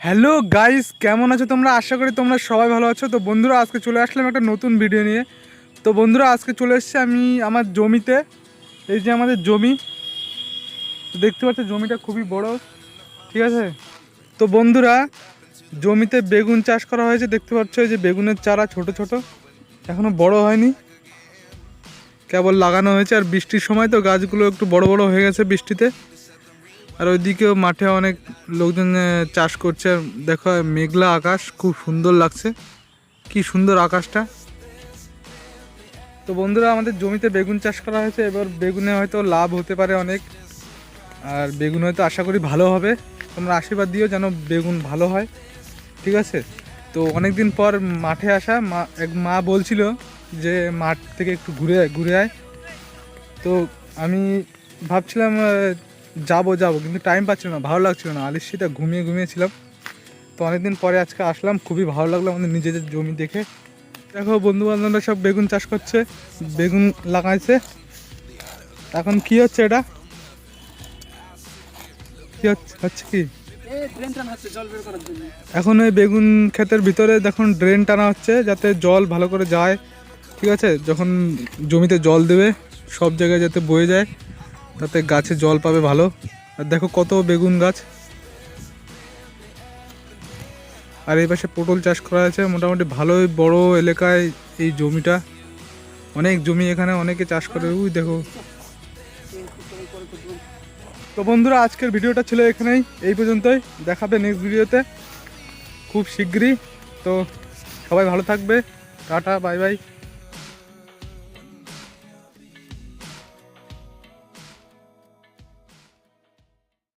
Hello guys, কেমন আছো তোমরা? আশা করি তোমরা সবাই ভালো আছো। তো বন্ধুরা, আজকে চলে আসলাম একটা নতুন ভিডিও নিয়ে। তো বন্ধুরা, আজকে চলে এসেছি আমি আমার জমিতে। এই যে আমাদের জমি, দেখতে পাচ্ছ জমিটা খুবই বড়, ঠিক আছে? তো বন্ধুরা, জমিতে বেগুন চাষ করা হয়েছে। দেখতে পাচ্ছ এই যে বেগুনের চারা ছোট ছোট, এখনো বড় হয়নি, কেবল লাগানো হয়েছে। আর বৃষ্টির সময় তো গাছগুলো একটু বড় বড় হয়ে গেছে বৃষ্টিতে। আর ওইদিকেও মাঠে অনেক লোকজন চাষ করছে। দেখো মেঘলা আকাশ, খুব সুন্দর লাগছে, কি সুন্দর আকাশটা। তো বন্ধুরা, আমাদের জমিতে বেগুন চাষ করা হয়েছে। এবার বেগুনে হয়তো লাভ হতে পারে অনেক, আর বেগুন হয়তো আশা করি ভালো হবে। তোমরা আশীর্বাদ দিও যেন বেগুন ভালো হয়, ঠিক আছে? তো অনেক দিন পর মাঠে আসা, এক মা বলছিল যে মাঠ থেকে একটু ঘুরে ঘুরে আয়। তো আমি ভাবছিলাম যাবো যাবো, কিন্তু টাইম পাচ্ছিল না, ভালো লাগছিল না, আলিস্যিটা ঘুমিয়ে ঘুমিয়েছিলাম। তো অনেকদিন পরে আজকে আসলাম, খুবই ভালো লাগলো আমাদের নিজেদের জমি দেখে। দেখো বন্ধু বান্ধবরা সব বেগুন চাষ করছে, বেগুন লাগাইছে। এখন কি হচ্ছে এটা, কি হচ্ছে কি এখন ওই বেগুন ক্ষেতের ভিতরে দেখুন ড্রেন টানা হচ্ছে, যাতে জল ভালো করে যায়, ঠিক আছে? যখন জমিতে জল দেবে সব জায়গায় যাতে বয়ে যায়, তাতে গাছে জল পাবে ভালো। আর দেখো কত বেগুন গাছ। আর এই পাশে পটল চাষ করা আছে, মোটামুটি ভালোই বড় এলাকায় এই জমিটা, অনেক জমি, এখানে অনেকে চাষ করে। ওই দেখো। তো বন্ধুরা, আজকের ভিডিওটা ছিল এখানেই, এই পর্যন্তই। দেখাবে নেক্সট ভিডিওতে খুব শিগগিরই। তো সবাই ভালো থাকবে, টাটা, বাই বাই।